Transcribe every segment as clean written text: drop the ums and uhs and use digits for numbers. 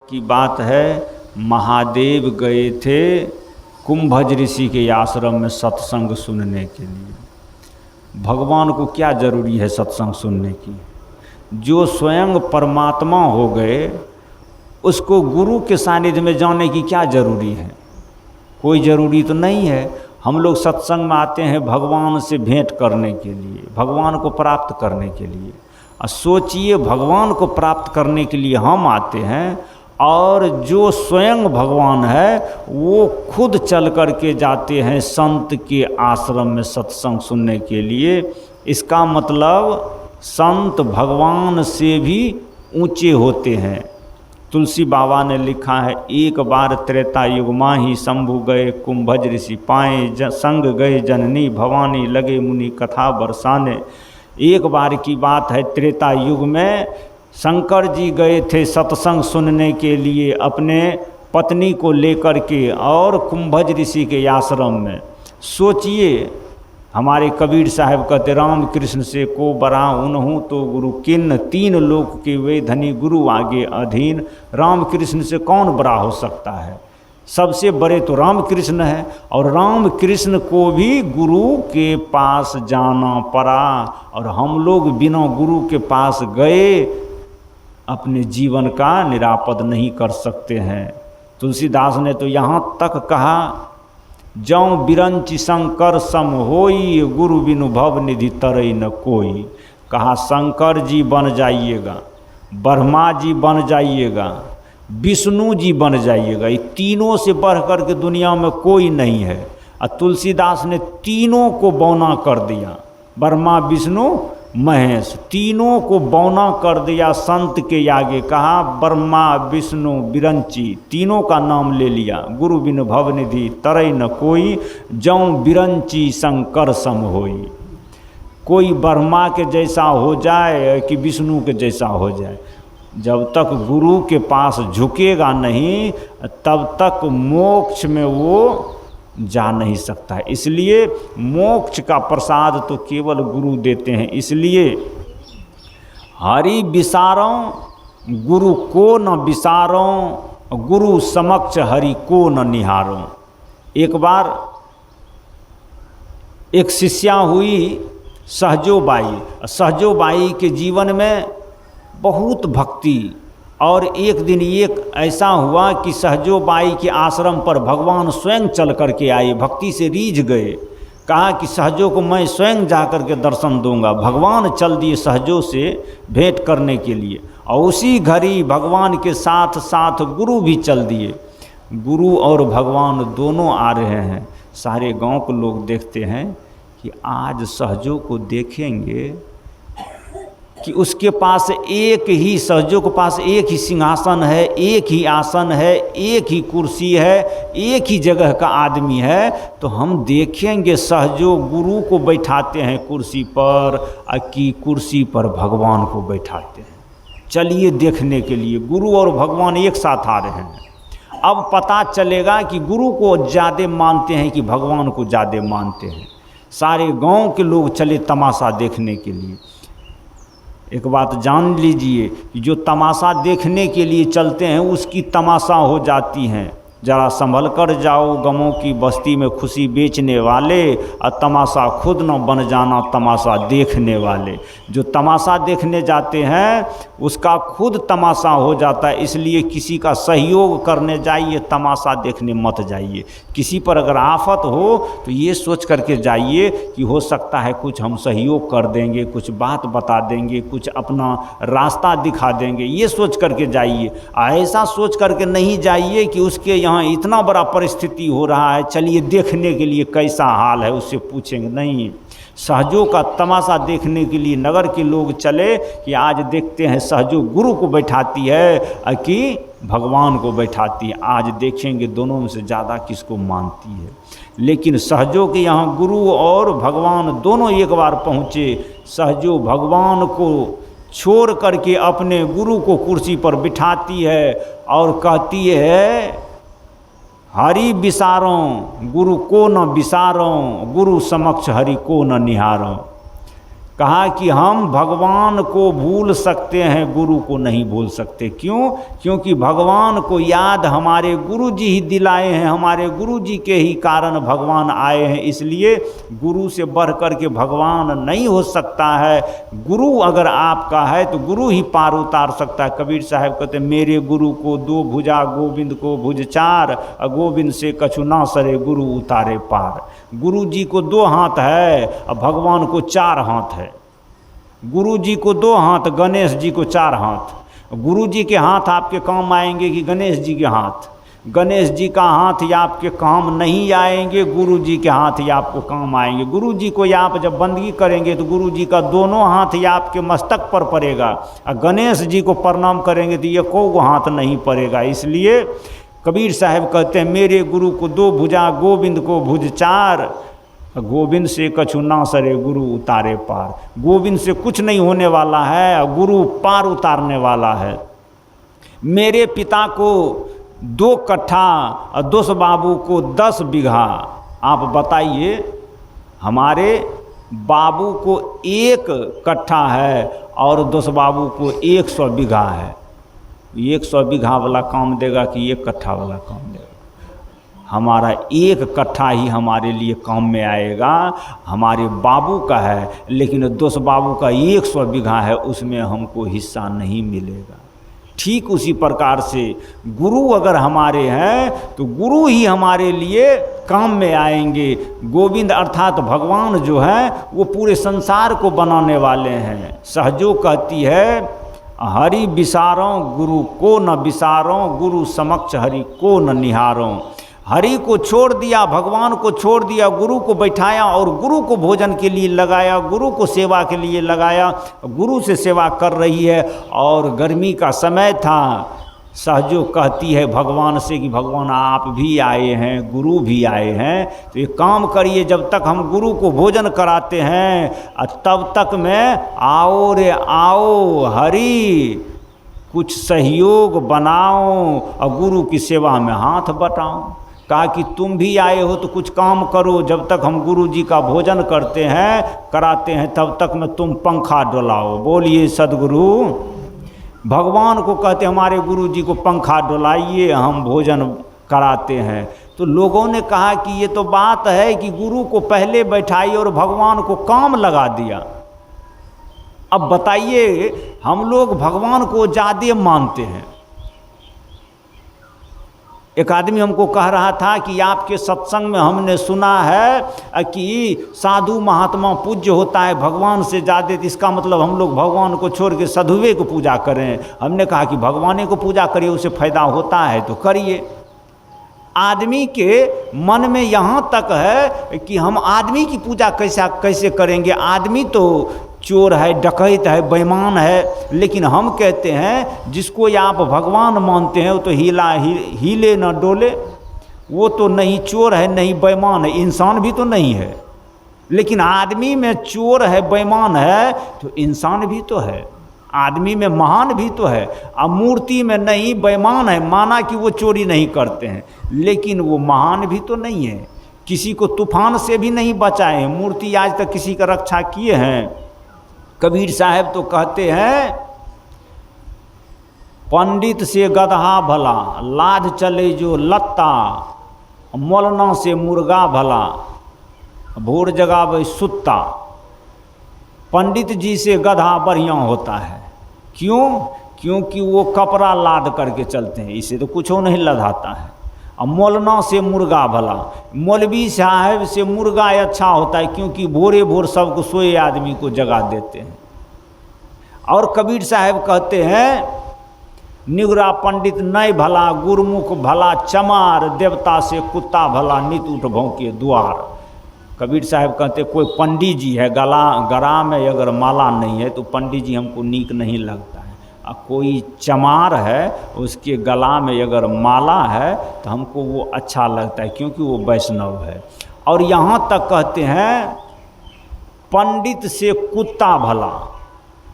की बात है, महादेव गए थे कुंभज ऋषि के आश्रम में सत्संग सुनने के लिए। भगवान को क्या जरूरी है सत्संग सुनने की? जो स्वयं परमात्मा हो गए उसको गुरु के सानिध्य में जाने की क्या जरूरी है? कोई ज़रूरी तो नहीं है। हम लोग सत्संग में आते हैं भगवान से भेंट करने के लिए, भगवान को प्राप्त करने के लिए। और सोचिए, भगवान को प्राप्त करने के लिए हम आते हैं और जो स्वयं भगवान है वो खुद चल कर के जाते हैं संत के आश्रम में सत्संग सुनने के लिए। इसका मतलब संत भगवान से भी ऊंचे होते हैं। तुलसी बाबा ने लिखा है, एक बार त्रेता युग माही शंभु गए कुंभज ऋषि पाए संग गए जननी भवानी लगे मुनि कथा बरसाने। एक बार की बात है, त्रेता युग में शंकर जी गए थे सत्संग सुनने के लिए अपने पत्नी को लेकर के और कुंभज ऋषि के आश्रम में। सोचिए, हमारे कबीर साहब कहते, राम कृष्ण से को बरा उनहूँ तो गुरु किन्न, तीन लोक के वे धनी गुरु आगे अधीन। राम कृष्ण से कौन बड़ा हो सकता है? सबसे बड़े तो राम कृष्ण है। और राम कृष्ण को भी गुरु के पास जाना पड़ा और हम लोग बिना गुरु के पास गए अपने जीवन का निरापद नहीं कर सकते हैं। तुलसीदास ने तो यहाँ तक कहा, जौं बिरंचि शंकर सम होई गुरु बिनु भव निधि तरई न कोई। कहा शंकर जी बन जाइएगा, ब्रह्मा जी बन जाइएगा, विष्णु जी बन जाइएगा, ये तीनों से बढ़ कर के दुनिया में कोई नहीं है। और तुलसीदास ने तीनों को बौना कर दिया, ब्रह्मा विष्णु महेश, तीनों को बौना कर दिया संत के आगे। कहा ब्रह्मा विष्णु बिरंची, तीनों का नाम ले लिया। गुरु बिनु भवनिधि तरई न कोई, जौं बिरंची शंकर सम होई। कोई ब्रह्मा के जैसा हो जाए कि विष्णु के जैसा हो जाए, जब तक गुरु के पास झुकेगा नहीं तब तक मोक्ष में वो जा नहीं सकता है। इसलिए मोक्ष का प्रसाद तो केवल गुरु देते हैं। इसलिए हरि विसारों गुरु को न विसारों, गुरु समक्ष हरि को न निहारों। एक बार एक शिष्या हुई सहजोबाई। सहजोबाई के जीवन में बहुत भक्ति, और एक दिन एक ऐसा हुआ कि सहजोबाई के आश्रम पर भगवान स्वयं चल कर के आए, भक्ति से रीझ गए। कहा कि सहजो को मैं स्वयं जा कर के दर्शन दूंगा। भगवान चल दिए सहजो से भेंट करने के लिए, और उसी घड़ी भगवान के साथ साथ गुरु भी चल दिए। गुरु और भगवान दोनों आ रहे हैं। सारे गांव के लोग देखते हैं कि आज सहजो को देखेंगे कि उसके पास एक ही, सहजों के पास एक ही सिंहासन है, एक ही आसन है, एक ही कुर्सी है, एक ही जगह का आदमी है। तो हम देखेंगे सहजो गुरु को बैठाते हैं कुर्सी पर कि कुर्सी पर भगवान को बैठाते हैं। चलिए देखने के लिए, गुरु और भगवान एक साथ आ रहे हैं। अब पता चलेगा कि गुरु को ज़्यादा मानते हैं कि भगवान को ज़्यादा मानते हैं। सारे गांव के लोग चले तमाशा देखने के लिए। एक बात जान लीजिए कि जो तमाशा देखने के लिए चलते हैं उसकी तमाशा हो जाती हैं। जरा संभल कर जाओ गमों की बस्ती में खुशी बेचने वाले, और तमाशा खुद न बन जाना तमाशा देखने वाले। जो तमाशा देखने जाते हैं उसका खुद तमाशा हो जाता है। इसलिए किसी का सहयोग करने जाइए, तमाशा देखने मत जाइए। किसी पर अगर आफत हो तो ये सोच करके जाइए कि हो सकता है कुछ हम सहयोग कर देंगे, कुछ बात बता देंगे, कुछ अपना रास्ता दिखा देंगे, ये सोच करके जाइए। ऐसा सोच करके नहीं जाइए कि उसके यहाँ इतना बड़ा परिस्थिति हो रहा है, चलिए देखने के लिए कैसा हाल है उससे पूछेंगे। नहीं, सहजों का तमाशा देखने के लिए नगर के लोग चले कि आज देखते हैं सहजो गुरु को बैठाती है कि भगवान को बैठाती है। आज देखेंगे दोनों में से ज़्यादा किसको मानती है। लेकिन सहजो के यहाँ गुरु और भगवान दोनों एक बार पहुँचे। सहजो भगवान को छोड़ करके अपने गुरु को कुर्सी पर बिठाती है और कहती है, हरि विसारों गुरु को न विसारों, गुरु समक्ष हरि को न निहारों। कहा कि हम भगवान को भूल सकते हैं, गुरु को नहीं भूल सकते। क्यों? क्योंकि भगवान को याद हमारे गुरु जी ही दिलाए हैं, हमारे गुरु जी के ही कारण भगवान आए हैं। इसलिए गुरु से बढ़ कर के भगवान नहीं हो सकता है। गुरु अगर आपका है तो गुरु ही पार उतार सकता है। कबीर साहब कहते मेरे गुरु को दो भुजा, गोविंद को भुज चार, गोविंद से कछु ना सरे, गुरु उतारे पार। गुरु जी को दो हाथ है और भगवान को चार हाथ है। गुरु जी को दो हाथ, गणेश जी को चार हाथ। गुरु जी के हाथ आपके काम आएंगे कि गणेश जी के हाथ? गणेश जी का हाथ या आपके काम नहीं आएंगे, गुरु जी के हाथ या आपको काम आएंगे। गुरु जी को या आप जब बंदगी करेंगे तो गुरु जी का दोनों हाथ या आपके मस्तक पर पड़ेगा, और गणेश जी को प्रणाम करेंगे तो ये को हाथ नहीं पड़ेगा। इसलिए कबीर साहब कहते हैं मेरे गुरु को दो भुजा, गोविंद को भुज चार, गोविंद से कछु ना सरे, गुरु उतारे पार। गोविंद से कुछ नहीं होने वाला है, गुरु पार उतारने वाला है। मेरे पिता को 2 कट्ठा और दोस्त बाबू को 10 बीघा। आप बताइए, हमारे बाबू को 1 कट्ठा है और दोस्त बाबू को 100 बीघा है। 100 बीघा वाला काम देगा कि 1 कट्ठा वाला काम देगा? हमारा 1 कट्ठा ही हमारे लिए काम में आएगा। हमारे बाबू का है, लेकिन दोस्त बाबू का 100 बीघा है, उसमें हमको हिस्सा नहीं मिलेगा। ठीक उसी प्रकार से गुरु अगर हमारे हैं तो गुरु ही हमारे लिए काम में आएंगे। गोविंद अर्थात भगवान जो है वो पूरे संसार को बनाने वाले हैं। सहजो कहती है हरि बिसारों गुरु को न बिसारों, गुरु समक्ष हरि को न निहारों। हरि को छोड़ दिया, भगवान को छोड़ दिया, गुरु को बैठाया और गुरु को भोजन के लिए लगाया, गुरु को सेवा के लिए लगाया। गुरु से सेवा कर रही है। और गर्मी का समय था, सहजो कहती है भगवान से कि भगवान आप भी आए हैं, गुरु भी आए हैं, तो ये काम करिए, जब तक हम गुरु को भोजन कराते हैं तब तक मैं आओ रे आओ हरि, कुछ सहयोग बनाओ और गुरु की सेवा में हाथ बटाओ। कहा कि तुम भी आए हो तो कुछ काम करो, जब तक हम गुरु जी का भोजन करते हैं कराते हैं तब तक में तुम पंखा डोलाओ। बोलिए सदगुरु। भगवान को कहते हमारे गुरु जी को पंखा डोलाइए, हम भोजन कराते हैं। तो लोगों ने कहा कि ये तो बात है कि गुरु को पहले बैठाई और भगवान को काम लगा दिया। अब बताइए, हम लोग भगवान को ज़्यादा मानते हैं। एक आदमी हमको कह रहा था कि आपके सत्संग में हमने सुना है कि साधु महात्मा पूज्य होता है भगवान से ज़्यादा, इसका मतलब हम लोग भगवान को छोड़ के साधुवे को पूजा करें। हमने कहा कि भगवान को पूजा करिए, उससे फ़ायदा होता है तो करिए। आदमी के मन में यहाँ तक है कि हम आदमी की पूजा कैसे करेंगे? आदमी तो चोर है, डकैत है, बेईमान है। लेकिन हम कहते हैं जिसको आप भगवान मानते हैं वो तो हिले न डोले। वो तो नहीं चोर है, नहीं बेईमान है, इंसान भी तो नहीं है। लेकिन आदमी में चोर है, बेईमान है, तो इंसान भी तो है। आदमी में महान भी तो है। अब मूर्ति में नहीं, बेईमान है, माना कि वो चोरी नहीं करते हैं, लेकिन वो महान भी तो नहीं है। किसी को तूफान से भी नहीं बचाए, मूर्ति आज तक किसी का रक्षा किए हैं? कबीर साहब तो कहते हैं पंडित से गधा भला, लाद चले जो लत्ता, मौलाना से मुर्गा भला, भोर जगावे सुत्ता। पंडित जी से गधा बढ़िया होता है। क्यों? क्योंकि वो कपड़ा लाद करके चलते हैं, इसे तो कुछ नहीं लदाता है। और मौलाना से मुर्गा भला, मौलवी साहब से मुर्गा अच्छा होता है, क्योंकि भोरे भोर सबको सोए आदमी को जगा देते हैं। और कबीर साहब कहते हैं निगरा पंडित नहीं भला, गुरमुख भला चमार, देवता से कुत्ता भला, नित उठ भौंके द्वार। कबीर साहब कहते कोई पंडित जी है, गला में अगर माला नहीं है तो पंडित जी हमको नीक नहीं लगता है। और कोई चमार है, उसके गला में अगर माला है तो हमको वो अच्छा लगता है, क्योंकि वो वैष्णव है। और यहाँ तक कहते हैं पंडित से कुत्ता भला,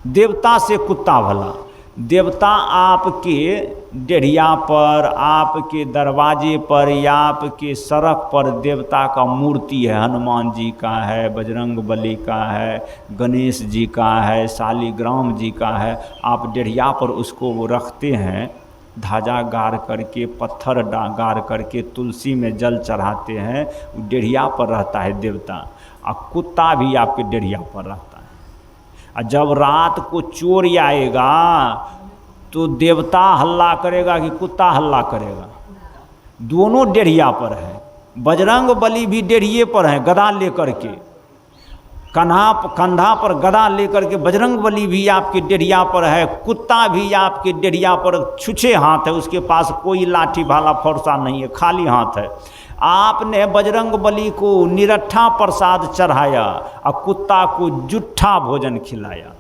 देवता से कुत्ता भला। देवता आपके डेढ़िया पर, आपके दरवाजे पर या आपके सड़क पर देवता का मूर्ति है, हनुमान जी का है, बजरंग बली का है, गणेश जी का है, शालिग्राम जी का है, आप डेढ़िया पर उसको वो रखते हैं, ध्वजा गाड़ करके, पत्थर गाड़ करके, तुलसी में जल चढ़ाते हैं, डेढ़िया पर रहता है देवता। और कुत्ता भी आपके डेढ़िया पर रहता है। और जब रात को चोर आएगा तो देवता हल्ला करेगा कि कुत्ता हल्ला करेगा? दोनों डेढ़िया पर है। बजरंग बली भी डेढ़िए पर है, गदा लेकर के, कंधा पर गदा लेकर के बजरंग बली भी आपके डेढ़िया पर है। कुत्ता भी आपके डेढ़िया पर छुछे हाथ है, उसके पास कोई लाठी भाला फरसा नहीं है, खाली हाथ है। आपने बजरंग बली को निरट्ठा प्रसाद चढ़ाया और कुत्ता को जुट्ठा भोजन खिलाया।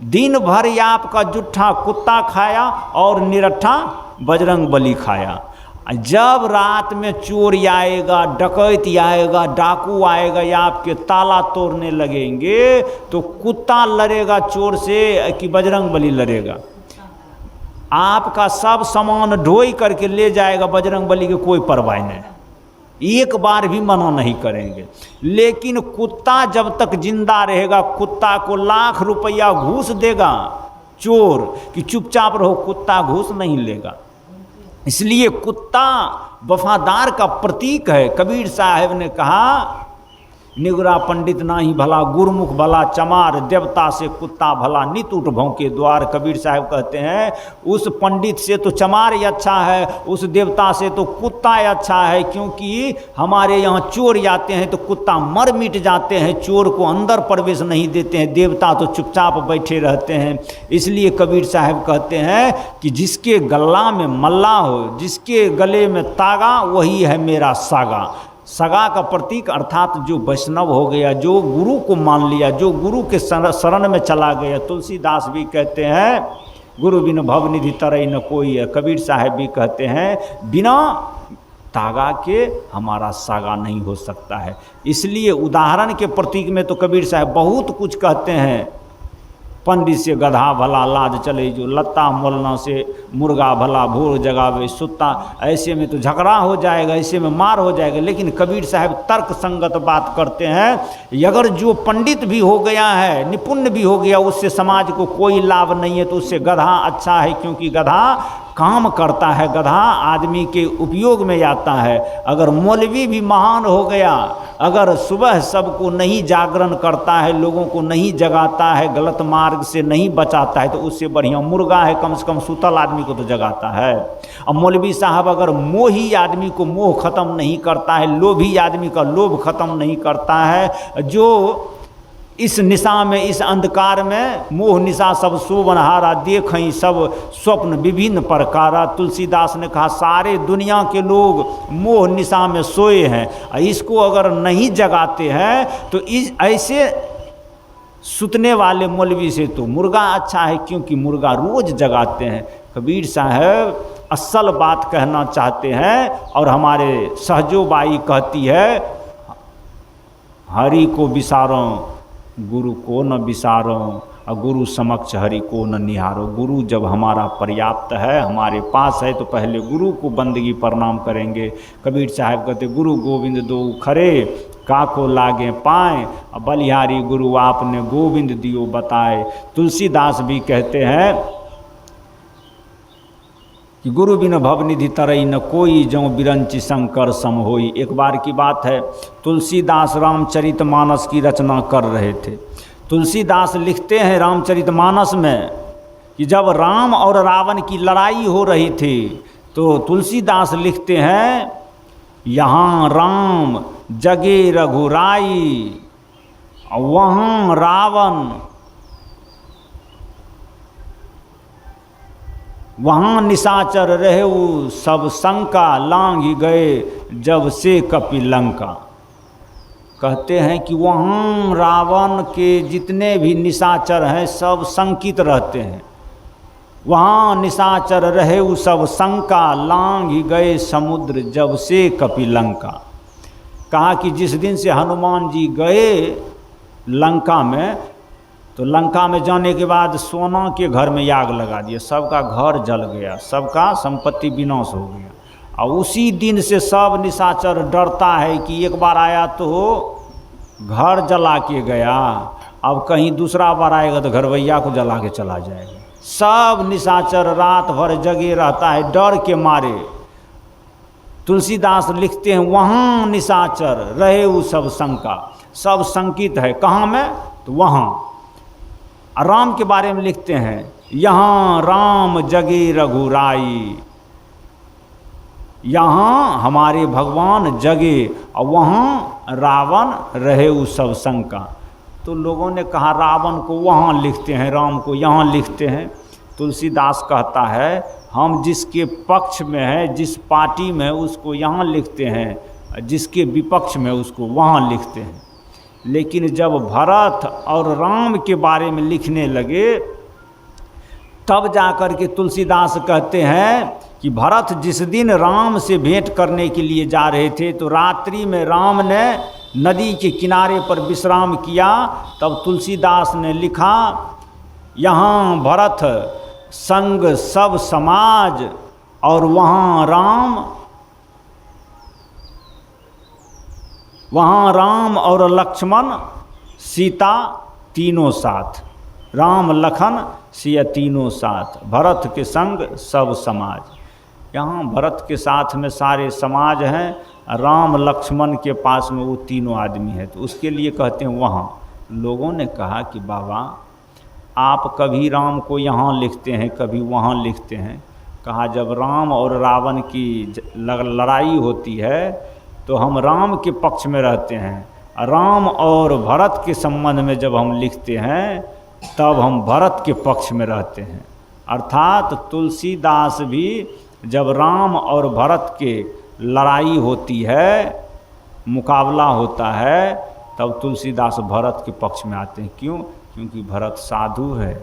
दिन भर आपका जुट्ठा कुत्ता खाया और निरट्ठा बजरंग बली खाया। जब रात में चोर आएगा, डकैत आएगा, डाकू आएगा या आपके ताला तोड़ने लगेंगे तो कुत्ता लड़ेगा चोर से कि बजरंग बली लड़ेगा? आपका सब सामान ढोई करके ले जाएगा, बजरंग बली की कोई परवाह नहीं, एक बार भी मना नहीं करेंगे। लेकिन कुत्ता जब तक जिंदा रहेगा, कुत्ता को लाख रुपया घूस देगा चोर कि चुपचाप रहो, कुत्ता घूस नहीं लेगा। इसलिए कुत्ता वफादार का प्रतीक है। कबीर साहब ने कहा, निगरा पंडित नाही भला, गुरमुख भला चमार, देवता से कुत्ता भला, नित उठ भौंके द्वार। कबीर साहब कहते हैं उस पंडित से तो चमार ही अच्छा है, उस देवता से तो कुत्ता ही अच्छा है, क्योंकि हमारे यहाँ चोर आते हैं तो कुत्ता मर मिट जाते हैं, चोर को अंदर प्रवेश नहीं देते हैं, देवता तो चुपचाप बैठे रहते हैं। इसलिए कबीर साहब कहते हैं कि जिसके गला में मल्ला हो, जिसके गले में तागा, वही है मेरा सागा। सगा का प्रतीक अर्थात जो वैष्णव हो गया, जो गुरु को मान लिया, जो गुरु के शरण में चला गया। तुलसीदास भी कहते हैं गुरु बिन भवनिधि तरई न कोई है। कबीर साहब भी कहते हैं बिना तागा के हमारा सागा नहीं हो सकता है। इसलिए उदाहरण के प्रतीक में तो कबीर साहब बहुत कुछ कहते हैं। पंडित से गधा भला लाज चले जो, लत्ता मोलना से मुर्गा भला भोर जगावे सुत्ता। ऐसे में तो झगड़ा हो जाएगा, ऐसे में मार हो जाएगा। लेकिन कबीर साहब तर्क संगत बात करते हैं। अगर जो पंडित भी हो गया है, निपुण भी हो गया, उससे समाज को कोई लाभ नहीं है, तो उससे गधा अच्छा है, क्योंकि गधा काम करता है, गधा आदमी के उपयोग में आता है। अगर मौलवी भी महान हो गया, अगर सुबह सबको नहीं जागरण करता है, लोगों को नहीं जगाता है, गलत मार्ग से नहीं बचाता है, तो उससे बढ़िया मुर्गा है, कम से कम सुतल आदमी को तो जगाता है। अब मौलवी साहब अगर मोही आदमी को मोह खत्म नहीं करता है, लोभी आदमी का लोभ खत्म नहीं करता है, जो इस निशा में, इस अंधकार में मोह निशा सब शोभनहारा देखई सब स्वप्न विभिन्न प्रकारा। तुलसीदास ने कहा सारे दुनिया के लोग मोह निशा में सोए हैं, इसको अगर नहीं जगाते हैं तो इस ऐसे सुतने वाले मौलवी से तो मुर्गा अच्छा है, क्योंकि मुर्गा रोज जगाते हैं। कबीर साहब असल बात कहना चाहते हैं और हमारे सहजोबाई कहती है, हरि को विसारो गुरु को न विसारो, और गुरु समक्ष हरि को न निहारो। गुरु जब हमारा पर्याप्त है, हमारे पास है, तो पहले गुरु को बंदगी प्रणाम करेंगे। कबीर साहब कहते गुरु गोविंद दो खरे, काको लागे पाए, बलिहारी गुरु आपने गोविंद दियो बताए। तुलसीदास भी कहते हैं कि गुरु बिन भवनिधि तरई न कोई, जो बिरंची शंकर सम होई। एक बार की बात है, तुलसीदास रामचरितमानस की रचना कर रहे थे। तुलसीदास लिखते हैं रामचरितमानस में कि जब राम और रावण की लड़ाई हो रही थी, तो तुलसीदास लिखते हैं, यहाँ राम जगे रघुराई, वहाँ रावण, वहाँ निशाचर रहे सब शंका, लांघ गए जब से कपिलंका। कहते हैं कि वहाँ रावण के जितने भी निशाचर हैं सब शंकित रहते हैं। वहाँ निशाचर रहे सब शंका, लांघ गए समुद्र जब से कपिलंका। कहा कि जिस दिन से हनुमान जी गए लंका में, तो लंका में जाने के बाद सोना के घर में आग लगा दिया, सबका घर जल गया, सबका संपत्ति विनाश हो गया। और उसी दिन से सब निशाचर डरता है कि एक बार आया तो घर जला के गया, अब कहीं दूसरा बार आएगा तो घरवैया को जला के चला जाएगा। सब निशाचर रात भर जगे रहता है डर के मारे। तुलसीदास लिखते हैं वहाँ निशाचर रहे वो सब शंका, सब शंकित है कहाँ में, तो वहाँ। राम के बारे में लिखते हैं यहाँ राम जगे रघुराई, यहाँ हमारे भगवान जगे और वहाँ रावण रहे वो सब शंका। तो लोगों ने कहा रावण को वहाँ लिखते हैं, राम को यहाँ लिखते हैं। तुलसीदास कहता है हम जिसके पक्ष में हैं, जिस पार्टी में, उसको यहाँ लिखते हैं, जिसके विपक्ष में उसको वहाँ लिखते हैं। लेकिन जब भरत और राम के बारे में लिखने लगे तब जाकर के तुलसीदास कहते हैं कि भरत जिस दिन राम से भेंट करने के लिए जा रहे थे तो रात्रि में राम ने नदी के किनारे पर विश्राम किया। तब तुलसीदास ने लिखा यहाँ भरत संग सब समाज और वहाँ राम और लक्ष्मण सीता तीनों साथ, राम लखन सिया तीनों साथ, भरत के संग सब समाज। यहाँ भरत के साथ में सारे समाज हैं, राम लक्ष्मण के पास में वो तीनों आदमी हैं, तो उसके लिए कहते हैं वहाँ। लोगों ने कहा कि बाबा आप कभी राम को यहाँ लिखते हैं कभी वहाँ लिखते हैं। कहा जब राम और रावण की लड़ाई होती है तो हम राम के पक्ष में रहते हैं, राम और भरत के संबंध में जब हम लिखते हैं तब हम भरत के पक्ष में रहते हैं। अर्थात तुलसीदास भी जब राम और भरत के लड़ाई होती है, मुकाबला होता है, तब तुलसीदास भरत के पक्ष में आते हैं। क्यों? क्योंकि भरत साधु है,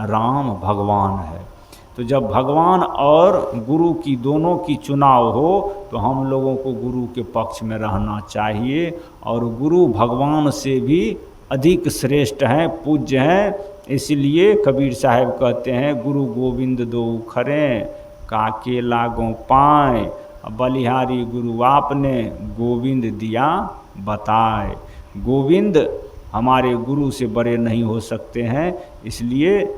राम भगवान है। तो जब भगवान और गुरु की दोनों की चुनाव हो तो हम लोगों को गुरु के पक्ष में रहना चाहिए। और गुरु भगवान से भी अधिक श्रेष्ठ हैं, पूज्य हैं। इसलिए कबीर साहब कहते हैं गुरु गोविंद दो खरें काके लागों पाए, बलिहारी गुरु आपने गोविंद दिया बताए। गोविंद हमारे गुरु से बड़े नहीं हो सकते हैं, इसलिए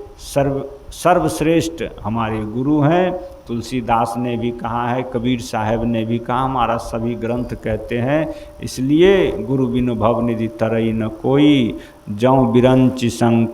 सर्वश्रेष्ठ हमारे गुरु हैं। तुलसीदास ने भी कहा है, कबीर साहब ने भी कहा, हमारा सभी ग्रंथ कहते हैं। इसलिए गुरु बिनु भव निधि तरई न कोई, जौ बिरंच संग